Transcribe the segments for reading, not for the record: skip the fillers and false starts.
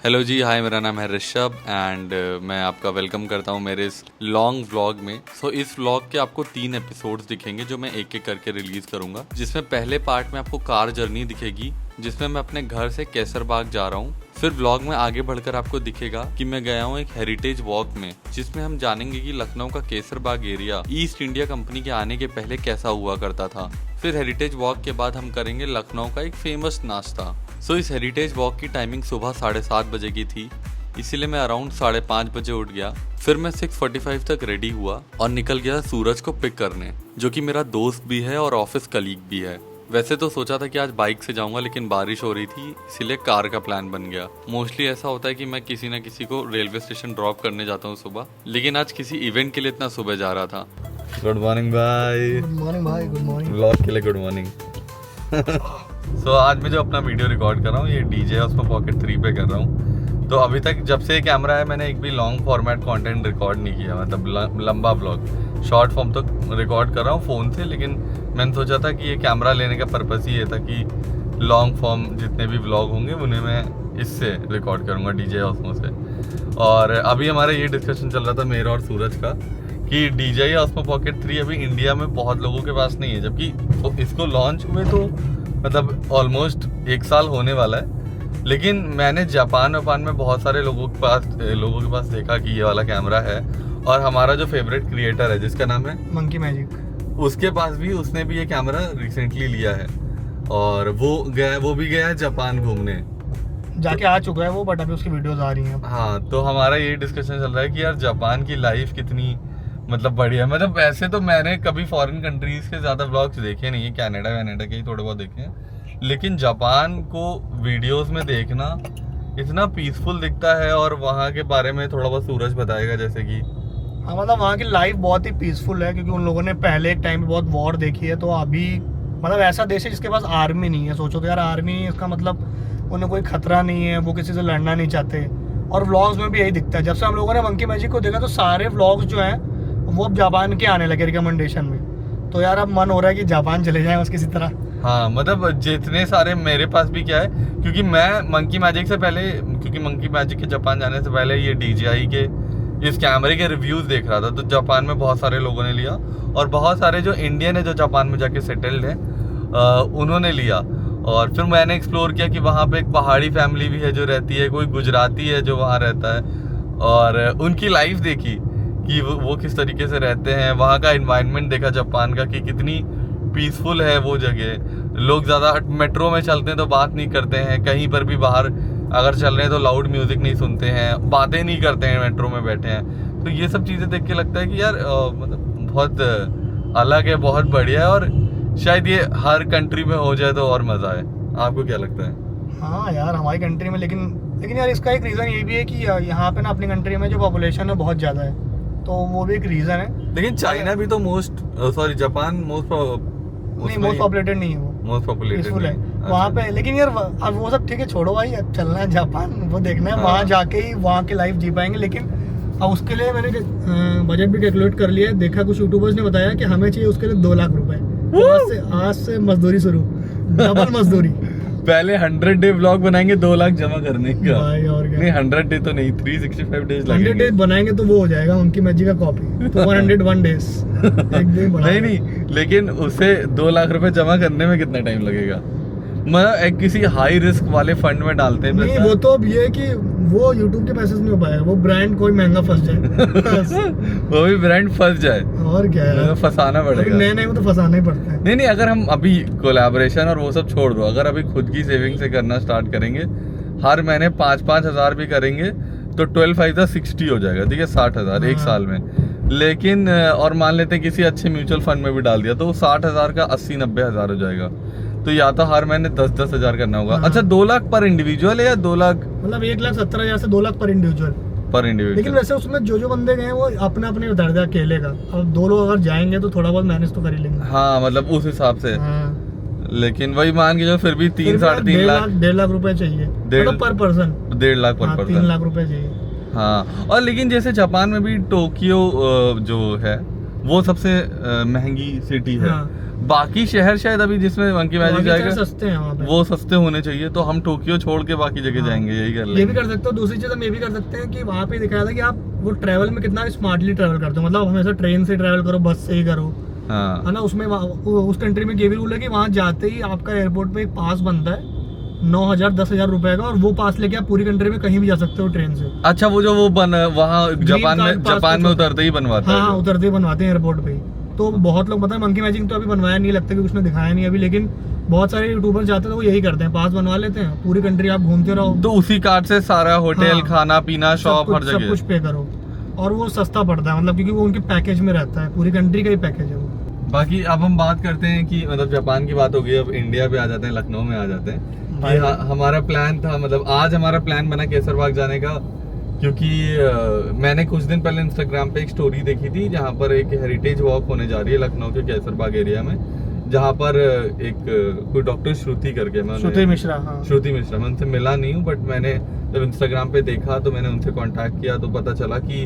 Hello जी, हाय, मेरा नाम है ऋषभ एंड मैं आपका वेलकम करता हूँ मेरे इस लॉन्ग व्लॉग में। इस व्लॉग के आपको 3 एपिसोड्स दिखेंगे जो मैं एक एक करके रिलीज करूंगा। जिसमें पहले पार्ट में आपको कार जर्नी दिखेगी जिसमें मैं अपने घर से केसरबाग जा रहा हूँ। फिर व्लॉग में आगे बढ़कर आपको दिखेगा कि मैं गया हूँ एक हेरिटेज वॉक में जिसमें हम जानेंगे कि लखनऊ का Kesarbagh area East India company के आने के पहले कैसा हुआ करता था। फिर हेरिटेज वॉक के बाद हम करेंगे लखनऊ का एक फेमस नाश्ता। इस हेरिटेज वॉक की टाइमिंग सुबह 7:30 बजे की थी, इसीलिए मैं अराउंड 5:30 बजे उठ गया। फिर मैं 6:45 तक रेडी हुआ और निकल गया सूरज को पिक करने, जो कि मेरा दोस्त भी है और ऑफिस कलीग भी है। वैसे तो सोचा था कि आज बाइक से जाऊंगा, लेकिन बारिश हो रही थी इसीलिए कार का प्लान बन गया। मोस्टली ऐसा होता है कि मैं किसी न किसी को रेलवे स्टेशन ड्रॉप करने जाता हूँ सुबह, लेकिन आज किसी इवेंट के लिए इतना सुबह जा रहा था। गुड मॉर्निंग भाई। गुड मॉर्निंग भाई, गुड मॉर्निंग। व्लॉग के लिए गुड मॉर्निंग। आज मैं जो अपना वीडियो रिकॉर्ड कर रहा हूँ ये डीजे ऑस्मो पॉकेट 3 पे कर रहा हूँ। तो अभी तक जब से कैमरा है मैंने एक भी लॉन्ग फॉर्मेट कंटेंट रिकॉर्ड नहीं किया, मतलब लंबा ब्लॉग। शॉर्ट फॉर्म तो रिकॉर्ड कर रहा हूँ फ़ोन से, लेकिन मैंने सोचा था कि ये कैमरा लेने का पर्पस ही ये था कि लॉन्ग फॉर्म जितने भी व्लॉग होंगे उन्हें मैं इससे रिकॉर्ड करूँगा, डीजे ऑस्मो से। और अभी हमारा ये डिस्कशन चल रहा था मेरा और सूरज का कि DJI Osmo Pocket 3 अभी इंडिया में बहुत लोगों के पास नहीं है, जबकि इसको लॉन्च हुए तो मतलब ऑलमोस्ट 1 साल होने वाला है। लेकिन मैंने जापान में बहुत सारे लोगों के पास देखा कि ये वाला कैमरा है, और हमारा जो फेवरेट क्रिएटर है जिसका नाम है मंकी मैजिक, उसके पास भी उसने भी ये कैमरा रिसेंटली लिया है और वो भी गया है जापान घूमने, जाके आ चुका है वो, बट अभी उसकी वीडियोस आ रही हैं। हाँ, तो हमारा यही डिस्कशन चल रहा है कि यार जापान की लाइफ कितनी मतलब बढ़िया है। मतलब वैसे तो मैंने कभी फॉरेन कंट्रीज के ज़्यादा व्लॉग्स देखे नहीं है, कनाडा के ही थोड़े बहुत देखे हैं, लेकिन जापान को वीडियोस में देखना इतना पीसफुल दिखता है। और वहाँ के बारे में थोड़ा बहुत सूरज बताएगा, जैसे कि हाँ, मतलब वहाँ की लाइफ बहुत ही पीसफुल है, क्योंकि उन लोगों ने पहले एक टाइम पे बहुत वॉर देखी है। तो अभी मतलब ऐसा देश है जिसके पास आर्मी नहीं है। सोचो तो यार, आर्मी इसका मतलब उन्हें कोई खतरा नहीं है, वो किसी से लड़ना नहीं चाहते। और व्लॉग्स में भी यही दिखता है। जब से हम लोगों ने मंकी मैजिक को देखा तो सारे व्लॉग्स जो हैं वो अब जापान के आने लगे रिकमेंडेशन में। तो यार अब मन हो रहा है कि जापान चले जाएं बस किसी तरह। हाँ, मतलब जितने सारे मेरे पास भी क्या है, क्योंकि मैं मंकी मैजिक से पहले, क्योंकि मंकी मैजिक के जापान जाने से पहले ये DJI के इस कैमरे के रिव्यूज देख रहा था, तो जापान में बहुत सारे लोगों ने लिया और बहुत सारे जो इंडियन है जो जापान में जाके सेटल्ड है उन्होंने लिया। और फिर मैंने एक्सप्लोर किया कि वहाँ पे एक पहाड़ी फैमिली भी है जो रहती है, कोई गुजराती है जो वहाँ रहता है, और उनकी लाइफ देखी कि वो किस तरीके से रहते हैं। वहाँ का एनवायरनमेंट देखा जापान का कि कितनी पीसफुल है वो जगह। लोग ज़्यादा मेट्रो में चलते हैं तो बात नहीं करते हैं, कहीं पर भी बाहर अगर चल रहे हैं तो लाउड म्यूज़िक नहीं सुनते हैं, बातें नहीं करते हैं मेट्रो में बैठे हैं। तो ये सब चीज़ें देख के लगता है कि यार मतलब बहुत अलग है, बहुत बढ़िया है, और शायद ये हर कंट्री में हो जाए तो और मज़ा है। आपको क्या लगता है? हाँ यार, हमारी कंट्री में, लेकिन यार इसका एक रीज़न ये भी है कि यहाँ पे ना अपनी कंट्री में जो पॉपुलेशन है बहुत ज़्यादा है, तो वो भी एक रीज़न है। लेकिन चाइना भी तो जापान मोस्ट पॉपुलेटेड नहीं है, वो मोस्ट पॉपुलेटेड है वहाँ पे। लेकिन यार अब वो सब ठीक है, छोड़ो भाई, अब चलना है जापान, वो देखना है। हाँ। वहाँ जाके ही वहाँ की लाइफ जी पाएंगे। लेकिन अब उसके लिए मैंने बजट भी कैलकुलेट कर लिया है। देखा कुछ यूट्यूबर्स ने बताया कि हमें चाहिए उसके लिए 2 लाख रुपए। तो आज से मजदूरी शुरू, डबल मजदूरी। पहले 100 डे व्लॉग बनाएंगे 2 लाख जमा करने का। भाई और क्या? नहीं, 100 डे तो नहीं, 365 डेज 100 लगेंगे। डेज बनाएंगे तो वो हो जाएगा उनकी मैजिक का कॉपी। तो 101 डेज एक दिन बना। नहीं, लेकिन उसे 2 लाख रुपए जमा करने में कितना टाइम लगेगा? मतलब एक किसी हाई रिस्क वाले फंड में डालते हैं नहीं, पैसा। वो तो अब ये है कि वो यूट्यूब के पैसे से नहीं हो पाएगा, वो ब्रांड कोई महंगा फंस जाए। वो भी ब्रांड फंस जाए, और क्या है, फंसाना पड़ेगा। नए नए में तो फंसाना ही पड़ता है। नहीं, अगर हम अभी कोलैबोरेशन और वो सब छोड़ दो, अगर अभी खुद की सेविंग से करना स्टार्ट करेंगे, हर महीने 5-5 हज़ार भी करेंगे तो 12 60 हो जाएगा, ठीक है, 60,000 एक साल में। लेकिन और मान लेते हैं किसी अच्छे म्यूचुअल फंड में भी डाल दिया तो 60,000 का 80-90 हज़ार हो जाएगा। तो या तो हर महीने 10-10 हज़ार करना होगा। अच्छा, 2 लाख पर इंडिविजुअल है या 2 लाख मतलब 1,70,000 से 2 लाख पर इंडिविजुअल? पर इंडिविजुअल। लेकिन वैसे उसमें जो बंदे गए वो अपने अपने उतार दिया अकेले का। अब 2 लोग अगर जाएंगे तो थोड़ा बहुत मैनेज तो कर ही लेंगे। हाँ, मतलब उस हिसाब से। हाँ। लेकिन वही मान के जो फिर भी 3-3.5 लाख, 1.5 लाख रुपए चाहिए मतलब पर पर्सन। 1.5 लाख पर पर्सन, 3 लाख रुपए चाहिए। हाँ। और लेकिन जैसे जापान में भी टोक्यो जो है वो सबसे महंगी सिटी है। हाँ। बाकी शहर शायद अभी जिसमें मंकी मैजिक जाएगा सस्ते हैं वहाँ पे, वो सस्ते होने चाहिए, तो हम टोक्यो छोड़ के बाकी जगह हाँ। जाएंगे, यही कर ये लेंगे। भी कर सकते हो। दूसरी चीज हम ये भी कर सकते हैं कि वहाँ पे दिखाया था कि आप वो ट्रैवल में कितना स्मार्टली ट्रैवल करते हो, मतलब हमेशा ट्रेन से ट्रैवल करो, बस से ही करो, हाँ है ना। उसमें उस कंट्री में ये भी रूल है कि वहाँ जाते ही आपका एयरपोर्ट पे एक पास बनता है 9,000 10,000 रुपए का, और वो पास लेके आप पूरी कंट्री में कहीं भी जा सकते हो ट्रेन से। अच्छा, वो जो वो बन वहाँ जापान कार्ड में पास जापान कुछ में होता है। उतरते ही बनवाता हाँ है हाँ, जो। उतरते ही बनवाते हैं एयरपोर्ट पे ही। तो बहुत लोग, पता है मंकी मैजिक तो अभी बनवाया नहीं लगता, क्योंकि उसने दिखाया नहीं अभी, लेकिन बहुत सारे यूट्यूबर जाते हैं तो वो यही करते हैं, पास बनवा लेते हैं, पूरी कंट्री आप घूमते रहो, तो उसी कार्ड से सारा होटल, हाँ। खाना पीना, शॉप, हर सब जगह। कुछ पे करो, और वो सस्ता पड़ता है, मतलब क्योंकि वो उनके पैकेज में रहता है, पूरी कंट्री का ही पैकेज है वो। बाकी अब हम बात करते हैं कि मतलब जापान की बात हो गई, अब इंडिया पे आ जाते हैं, लखनऊ में आ जाते हैं। भाई। कि हमारा प्लान था, मतलब आज हमारा प्लान बना केसरबाग जाने का, क्योंकि मैंने कुछ दिन पहले इंस्टाग्राम पे एक स्टोरी देखी थी जहाँ पर एक हेरिटेज वॉक होने जा रही है लखनऊ के केसरबाग एरिया में, जहाँ पर एक कोई डॉक्टर श्रुति करके, मैं श्रुति मिश्रा, हाँ। श्रुति मिश्रा, मैं उनसे मिला नहीं हूँ, बट मैंने जब इंस्टाग्राम पे देखा तो मैंने उनसे कांटेक्ट किया, तो पता चला कि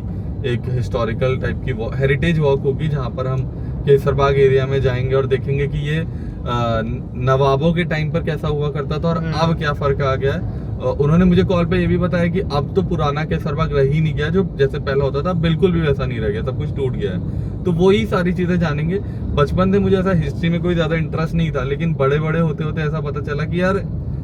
एक हिस्टोरिकल टाइप की हेरिटेज वॉक होगी जहाँ पर हम केसरबाग एरिया में जाएंगे और देखेंगे कि ये नवाबों के टाइम पर कैसा हुआ करता था और अब क्या फर्क आ गया है। उन्होंने मुझे कॉल पे ये भी बताया कि अब तो पुराना केसरबाग रह ही नहीं गया, जो जैसे पहले होता था बिल्कुल भी वैसा नहीं रह गया, सब कुछ टूट गया है। तो वही सारी चीजें जानेंगे। बचपन से मुझे ऐसा हिस्ट्री में कोई ज्यादा इंटरेस्ट नहीं था, लेकिन बड़े बड़े होते होते ऐसा पता चला कि यार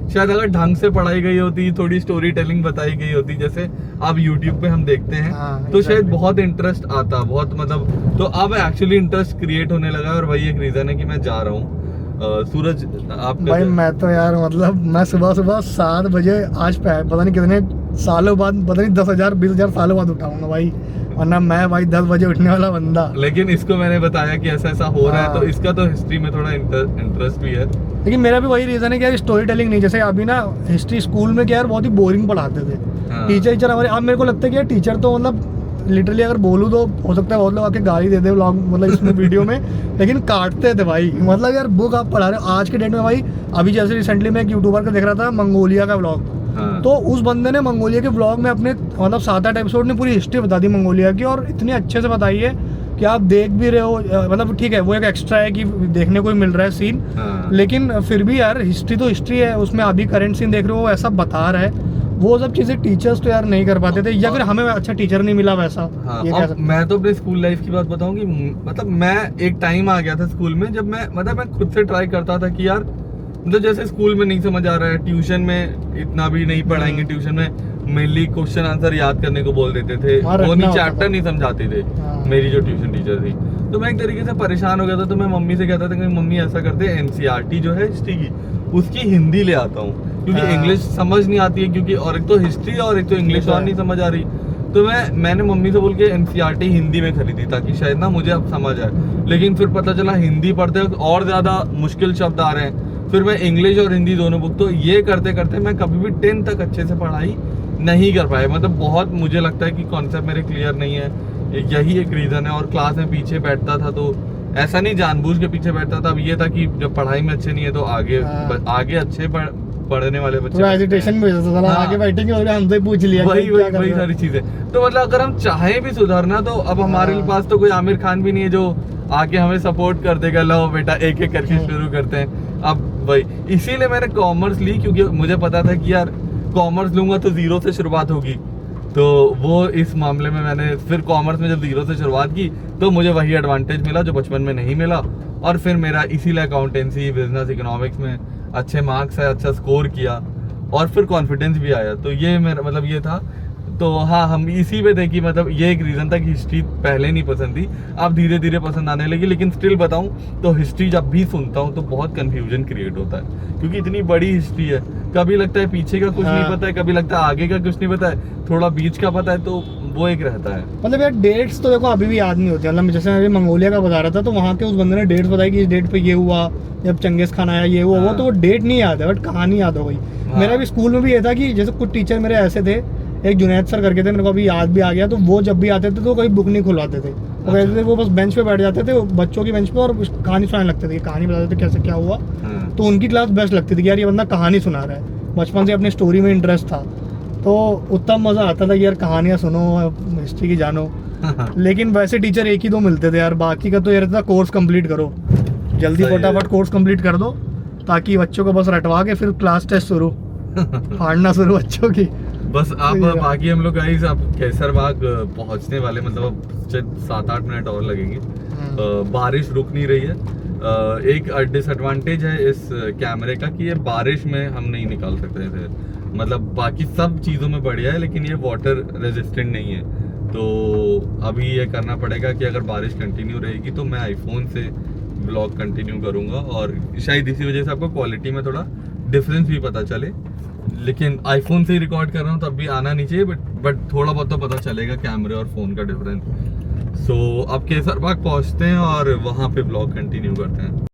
शायद अगर ढंग से पढ़ाई गई होती, थोड़ी स्टोरी टेलिंग बताई गई होती, जैसे अब यूट्यूब पे हम देखते हैं, हाँ, तो शायद exactly। बहुत इंटरेस्ट आता, बहुत मतलब, तो अब एक्चुअली इंटरेस्ट क्रिएट होने लगा, और वही एक रीजन है कि मैं जा रहा हूँ। सूरज, आप भाई मैं तो यार, मतलब मैं सुबह सुबह 7 बजे आज पता नहीं कितने सालों बाद, पता नहीं 10,000 20,000 सालों बाद उठाऊंगा भाई, वरना मैं भाई 10 बजे उठने वाला बंदा। लेकिन इसको मैंने बताया कि ऐसा ऐसा हो रहा है, तो हाँ। इसका तो हिस्ट्री में थोड़ा इंटरेस्ट भी है। लेकिन मेरा भी वही रीजन है कि यार स्टोरी टेलिंग नहीं, जैसे अभी ना हिस्ट्री स्कूल में क्या यार बहुत ही बोरिंग पढ़ाते थे हाँ। टीचर हमारे। अब मेरे को लगता है कि यार टीचर तो मतलब लिटरली अगर बोलूँ तो हो सकता है बहुत लोग आके गाली दे दे व्लॉग, मतलब इसमें वीडियो में, लेकिन काटते थे भाई, मतलब यार बुक आप पढ़ा रहे हो आज के डेट में भाई। अभी जैसे रिसेंटली मैं एक यूट्यूबर का देख रहा था, मंगोलिया का व्लॉग, हाँ। तो उस बंदे ने मंगोलिया के व्लॉग में अपने मतलब 7-8 एपिसोड ने पूरी हिस्ट्री बता दी मंगोलिया की, और इतनी अच्छे से बताई है कि आप देख भी रहे हो, मतलब ठीक है वो एक एक्स्ट्रा है कि देखने को ही मिल रहा है सीन, हाँ। लेकिन फिर भी यार हिस्ट्री तो हिस्ट्री है, उसमें अभी करंट सीन देख रहे हो वो ऐसा बता रहा है, वो सब चीजें टीचर्स तो यार नहीं कर पाते थे, या फिर हमें अच्छा टीचर नहीं मिला वैसा। हाँ, ये कह अब सकते मैं तो अपने स्कूल लाइफ की बात बताऊं कि मतलब मैं एक टाइम आ गया था स्कूल में, जब मैं खुद से ट्राई करता था कि यार मतलब जैसे स्कूल में नहीं समझ आ रहा है, ट्यूशन में इतना भी नहीं पढ़ाएंगे, ट्यूशन में मेनली क्वेश्चन आंसर याद करने को बोल देते थे, हाँ, वो रटना नहीं होता चैप्टर था। नहीं समझाते थे। हाँ। मेरी जो ट्यूशन टीचर थी, तो मैं एक तरीके से परेशान हो गया था, तो मैं मम्मी से कहता था कि मम्मी ऐसा करते हैं, एनसीईआरटी जो है हिस्ट्री की उसकी हिंदी ले आता हूँ, क्योंकि हाँ। इंग्लिश समझ नहीं आती है, क्योंकि और एक तो हिस्ट्री और एक तो इंग्लिश और नहीं समझ आ रही। तो मैंने मम्मी से बोल के एनसीईआरटी हिंदी में खरीदी ताकि शायद ना मुझे अब समझ आए, लेकिन फिर पता चला हिंदी पढ़ते वक्त और ज्यादा मुश्किल शब्द आ रहे हैं, फिर मैं इंग्लिश और हिंदी दोनों बुक, तो ये करते करते मैं कभी भी 10 तक अच्छे से पढ़ाई नहीं कर पाए, मतलब बहुत मुझे लगता है कि कॉन्सेप्ट मेरे क्लियर नहीं है, यही एक रीजन है। और क्लास में पीछे बैठता था, तो ऐसा नहीं जानबूझ के पीछे बैठता था, अब ये था कि जब पढ़ाई में अच्छे नहीं है तो आगे हाँ। आगे अच्छे पढ़ने वाले बच्चे थोड़ा एजिटेशन में हो जाता था, हाँ। आगे बैठेंगे और हमसे पूछ लिया कि वही क्या वही कर वही रहे हो? सारी चीजें। तो मतलब अगर हम चाहें भी सुधरना, तो अब हमारे हाँ। पास तो कोई आमिर खान भी नहीं है जो आके हमें सपोर्ट कर देगा, लो बेटा एक एक करके हाँ। शुरू करते हैं। अब वही इसीलिए मैंने कॉमर्स ली, क्योंकि मुझे पता था कि यार कॉमर्स लूंगा तो जीरो से शुरुआत होगी, तो वो इस मामले में मैंने फिर कॉमर्स में जब जीरो से शुरुआत की तो मुझे वही एडवांटेज मिला जो बचपन में नहीं मिला, और फिर मेरा इसीलिए अकाउंटेंसी बिजनेस इकोनॉमिक्स में अच्छे मार्क्स है, अच्छा स्कोर किया, और फिर कॉन्फिडेंस भी आया। तो ये मेरा मतलब ये था। तो हाँ, हम इसी पे थे कि मतलब ये एक रीज़न था कि हिस्ट्री पहले नहीं पसंद थी, अब धीरे धीरे पसंद आने लगी। लेकिन स्टिल बताऊँ तो हिस्ट्री जब भी सुनता हूँ तो बहुत कन्फ्यूजन क्रिएट होता है, क्योंकि इतनी बड़ी हिस्ट्री है, कभी लगता है पीछे का कुछ हाँ। नहीं पता है, कभी लगता है आगे का कुछ नहीं पता है, थोड़ा बीच का पता है, तो वो एक रहता है। मतलब यार डेट्स तो देखो अभी भी याद नहीं होती, मतलब जैसे मैं अभी मंगोलिया का बता रहा था, तो वहाँ के उस बंदे ने डेट्स बताई कि इस डेट पे ये हुआ, जब चंगेज खान आया ये हुआ, वो हाँ। तो वो डेट नहीं याद है बट कहानी याद हो गई। हाँ। मेरा भी स्कूल में भी ये था कि जैसे कुछ टीचर मेरे ऐसे थे, एक जुनैद सर करके थे, मेरे को अभी याद भी आ गया, तो वो जब भी आते थे तो कोई बुक नहीं खुलवाते थे, वो कहते थे वो बस बेंच पे बैठ जाते थे, वो बच्चों की बेंच पे, और कहानी सुनाने लगते थे, कहानी बताते थे कैसे क्या हुआ। हाँ। तो उनकी क्लास बेस्ट लगती थी कि यार ये बंदा कहानी सुना रहा है, बचपन से अपनी स्टोरी में इंटरेस्ट था, तो उतना मज़ा आता था कि यार कहानियाँ सुनो, हिस्ट्री की जानो। लेकिन वैसे टीचर एक ही दो मिलते थे यार, बाकी का तो यार था कोर्स कंप्लीट करो। जल्दी सही है। फटाफट कोर्स कंप्लीट कर दो ताकि बच्चों को बस रटवा के फिर क्लास टेस्ट शुरू, फाड़ना शुरू बच्चों की। बस अब सही है। बाकी हम लोग गाइस अब केसरबाग पहुंचने वाले, मतलब अब 7-8 मिनट और लगेंगे। बारिश रुक नहीं रही है। एक डिसएडवांटेज है इस कैमरे का कि ये बारिश में हम नहीं निकाल सकते थे, मतलब बाकी सब चीज़ों में बढ़िया है लेकिन ये वाटर रेजिस्टेंट नहीं है। तो अभी ये करना पड़ेगा कि अगर बारिश कंटिन्यू रहेगी तो मैं आईफोन से ब्लॉग कंटिन्यू करूँगा, और शायद इसी वजह से आपको क्वालिटी में थोड़ा डिफरेंस भी पता चले। लेकिन आईफोन से ही रिकॉर्ड कर रहा हूँ तब भी आना नहीं चाहिए, बट थोड़ा बहुत तो पता चलेगा कैमरे और फ़ोन का डिफरेंस। सो अब केसरबाग पहुँचते हैं और वहाँ पे ब्लॉग कंटिन्यू करते हैं।